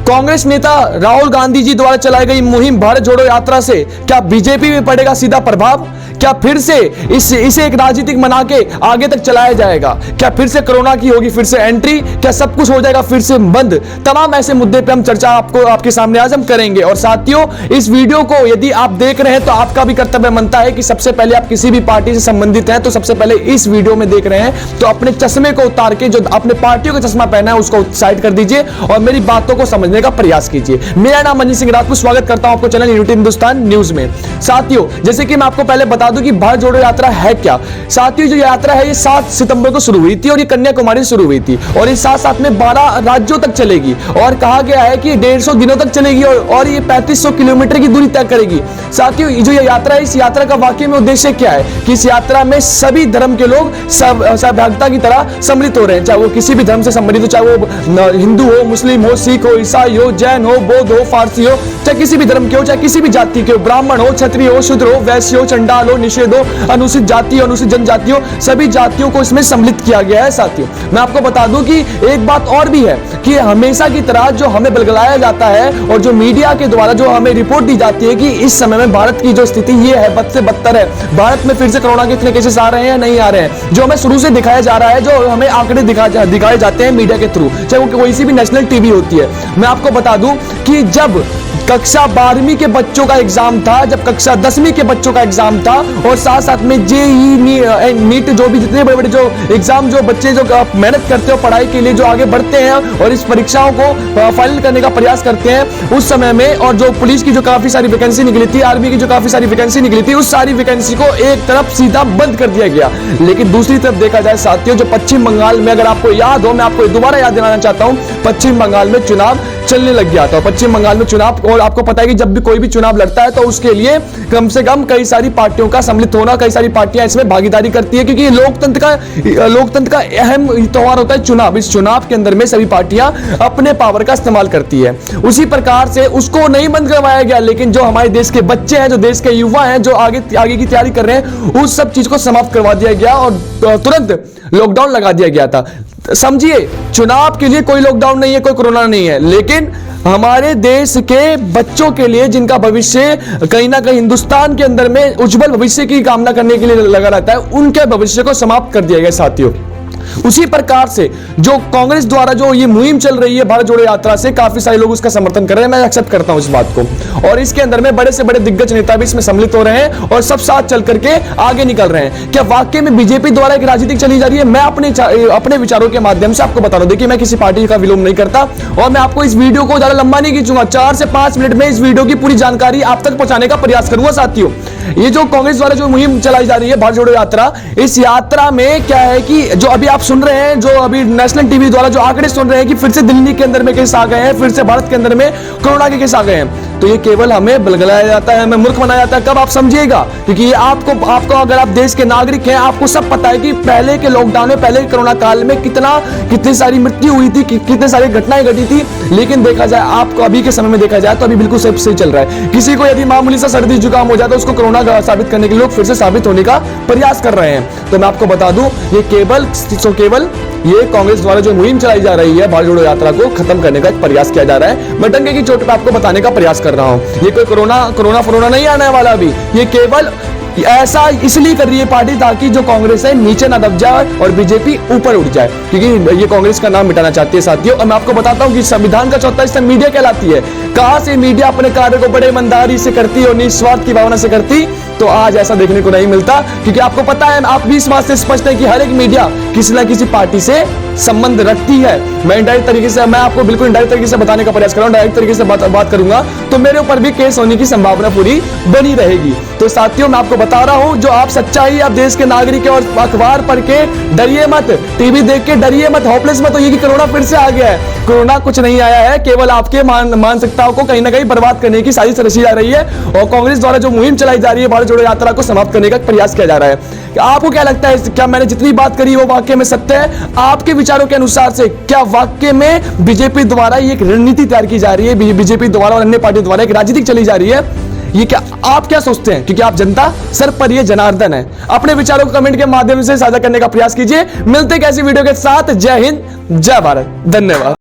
कांग्रेस नेता राहुल गांधी जी द्वारा चलाई गई मुहिम भारत जोड़ो यात्रा से क्या बीजेपी में पड़ेगा सीधा प्रभाव? क्या फिर से इसे एक राजनीतिक बना के आगे तक चलाया जाएगा? क्या फिर से कोरोना की होगी फिर से एंट्री? क्या सब कुछ हो जाएगा फिर से बंद? तमाम ऐसे मुद्दे पे हम चर्चा आपके सामने आज हम करेंगे। और साथियों, इस वीडियो को यदि आप देख रहे हैं तो आपका भी कर्तव्य बनता है कि सबसे पहले आप किसी भी पार्टी से संबंधित हैं तो सबसे पहले इस वीडियो में देख रहे हैं तो अपने चश्मे को उतार के, जो अपने पार्टियों का चश्मा पहना है उसको साइड कर दीजिए और मेरी बातों को समझने का प्रयास कीजिए। मेरा नाम मनजीत सिंह राजपूत, स्वागत करता हूं आपको चैनल यूनिटी हिंदुस्तान न्यूज में। साथियों, जैसे कि मैं आपको पहले बता दूं कि भारत जोड़ो यात्रा है क्या। साथियों, जो यात्रा है ये 7 सितंबर को शुरू हुई थी और ये कन्याकुमारी से शुरू हुई थी और ये साथ में 12 राज्यों तक चलेगी और कहा गया है कि 150 दिनों तक चलेगी और ये 3500 किलोमीटर की दूरी तय करेगी। साथियों, जो ये यात्रा है, इस यात्रा का वाकई में उद्देश्य क्या है कि इस यात्रा में सभी धर्म के लोग सहभागिता की तरह सम्मिलित हो रहे हैं, चाहे वो किसी भी धर्म से संबंधित हो, चाहे वो हिंदू हो, मुस्लिम हो, सिख हो, ईसाई हो, जैन हो, बौद्ध हो, फारसी हो, चाहे किसी भी धर्म के हो, चाहे किसी भी जाति के हो, ब्राह्मण हो, क्षत्रिय हो, शूद्र हो, वैश्य हो, चंडाल हो, निषेध हो, अनुसूचित जाति, अनुसूचित जनजाति हो, सभी जातियों को इसमें सम्मिलित किया गया है। साथियों, मैं आपको बता दूं कि एक बात और भी है कि हमेशा की तरह जो हमें बलगलाया जाता है और जो मीडिया के द्वारा जो हमें रिपोर्ट दी जाती है कि इस समय में भारत की जो स्थिति ये है, बद से बदतर है, भारत में फिर से कोरोना के इतने केसेस आ रहे हैं या नहीं आ रहे हैं, जो हमें शुरू से दिखाया जा रहा है, जो हमें आंकड़े दिखाए जाते हैं मीडिया के थ्रू, चाहे वो कोई सी भी नेशनल टीवी होती है। मैं आपको बता दूं कि जब कक्षा 12वीं के बच्चों का एग्जाम था, जब कक्षा 10वीं के बच्चों का एग्जाम था और साथ साथ में जेईई नीट, जो भी जितने बड़े बड़े जो एग्जाम, जो बच्चे जो मेहनत करते हो पढ़ाई के लिए, जो आगे बढ़ते हैं और इस परीक्षाओं को फाइनल करने का प्रयास करते हैं, उस समय में और जो पुलिस की जो काफी सारी वैकेंसी निकली थी, आर्मी की जो काफी सारी वैकेंसी निकली थी, उस सारी वैकेंसी को एक तरफ सीधा बंद कर दिया गया। लेकिन दूसरी तरफ देखा जाए साथियों, जो पश्चिम बंगाल में, अगर आपको याद हो, मैं आपको दोबारा याद दिलाना चाहता हूं, पश्चिम बंगाल में चुनाव चलने लग गया था। पश्चिम बंगाल में चुनाव, और आपको पता है कि जब भी कोई भी चुनाव लड़ता है तो उसके लिए कम से कम कई सारी पार्टियों का सम्मिलित होना, कई सारी पार्टियां इसमें भागीदारी करती है, क्योंकि ये लोकतंत्र का अहम त्योहार होता है चुनाव। इस चुनाव के अंदर में सभी पार्टियां अपने पावर का इस्तेमाल करती है। उसी प्रकार से उसको नहीं बंद करवाया गया, लेकिन जो हमारे देश के बच्चे हैं, जो देश के युवा हैं, जो आगे की तैयारी कर रहे हैं, उस सब चीज को समाप्त करवा दिया गया और तुरंत लॉकडाउन लगा दिया गया था। समझिए, चुनाव के लिए कोई लॉकडाउन नहीं है, कोई कोरोना नहीं है, लेकिन हमारे देश के बच्चों के लिए, जिनका भविष्य कहीं ना कहीं हिंदुस्तान के अंदर में उज्जवल भविष्य की कामना करने के लिए लगा रहता है, उनके भविष्य को समाप्त कर दिया गया। साथियों, उसी प्रकार से जो कांग्रेस द्वारा जो ये मुहिम चल रही है भारत जोड़ो यात्रा से, काफी सारे लोग उसका समर्थन कर रहे हैं, मैं एक्सेप्ट करता हूं इस बात को, और इसके अंदर में बड़े से बड़े दिग्गज नेता भी इसमें सम्मिलित हो रहे हैं और सब साथ चल करके आगे निकल रहे हैं। क्या वाकई में बीजेपी द्वारा एक राजनीति चली जा रही है? मैं अपने विचारों के माध्यम से आपको बता रहा हूं। देखिए, मैं किसी पार्टी का विलोम नहीं करता और मैं आपको इस वीडियो को ज्यादा लंबा नहीं खींचूंगा, 4 से 5 मिनट में इस वीडियो की पूरी जानकारी आप तक पहुंचाने का प्रयास करूंगा। साथियों, ये जो कांग्रेस द्वारा जो मुहिम चलाई जा रही है भारत जोड़ो यात्रा, इस यात्रा में क्या है कि जो अभी आप सुन रहे हैं, जो अभी नेशनल टीवी द्वारा जो आंकड़े सुन रहे हैं कि फिर से दिल्ली के अंदर में केस आ गए हैं, फिर से भारत के अंदर में कोरोना के केस आ गए हैं, तो ये केवल हमें बलगलाया जाता है, हमें मूर्ख बनाया जाता है। कब आप समझिएगा, क्योंकि ये आपको अगर आप देश के नागरिक हैं, आपको सब पता है कि पहले के लॉकडाउन में, पहले कोरोना काल में कितनी सारी मृत्यु हुई थी, कितनी सारी घटनाएं घटी थी, लेकिन देखा जाए आपको अभी के समय में देखा जाए तो अभी बिल्कुल सही चल रहा है। किसी को यदि मामूली सा सर्दी जुकाम हो जाए तो उसको कोरोना साबित करने के लिए लोग फिर से साबित होने का प्रयास कर रहे हैं। तो मैं आपको बता दूं, ये केवल ये कांग्रेस द्वारा जो मुहिम चलाई जा रही है भारत जोड़ो यात्रा को खत्म करने का एक प्रयास किया जा रहा है। मैं डंके की चोट पे आपको बताने का प्रयास कर रहा हूं, ये कोई कोरोना नहीं आने वाला अभी, ये केवल ऐसा इसलिए कर रही है पार्टी ताकि जो कांग्रेस है नीचे ना दब जाए और बीजेपी ऊपर उठ जाए, क्योंकि ये कांग्रेस का नाम मिटाना चाहती है। साथियों, और मैं आपको बताता हूं कि संविधान का चौथा हिस्सा मीडिया कहलाती है। कहां से मीडिया अपने कार्य को बड़े ईमानदारी से करती और निस्वार्थ की भावना से करती, तो आज ऐसा देखने को नहीं मिलता, क्योंकि आपको पता है, आप भी इस बात से स्पष्ट है कि हर एक मीडिया किसी ना किसी पार्टी से संबंध रखती है। मैं इंडायरेक्ट तरीके से, मैं आपको बिल्कुल इंडायरेक्ट तरीके से बताने का प्रयास कर रहा हूं, डायरेक्ट तरीके से बात करूंगा तो मेरे ऊपर भी केस होने की संभावना पूरी बनी रहेगी। तो साथियों, मैं आपको बता रहा हूं, जो आप सच्चाई, आप देश के नागरिक और अखबार पढ़ के डरिए मत, टीवी देख के डरिए मत, होपलेस मत होइए कि कोरोना फिर से आ गया है। कोरोना कुछ नहीं आया है, केवल आपके मानसिकताओं को कहीं ना कहीं बर्बाद करने की साजिश रची जा रही है और कांग्रेस द्वारा जो मुहिम चलाई जा रही है भारत जोड़ो यात्रा को समाप्त करने का प्रयास किया जा रहा है। आपको क्या लगता है, क्या मैंने जितनी बात करी वो वाकई में सत्य है? आपके विचारों के अनुसार से क्या वाकई में बीजेपी द्वारा एक रणनीति तैयार की जा रही है, बीजेपी द्वारा और अन्य पार्टी द्वारा एक राजनीति चली जा रही है? ये क्या आप क्या सोचते हैं? क्योंकि आप जनता, सर पर ये जनार्दन है। अपने विचारों को कमेंट के माध्यम से साझा करने का प्रयास कीजिए। मिलते हैं कैसी वीडियो के साथ। जय हिंद, जय भारत, धन्यवाद।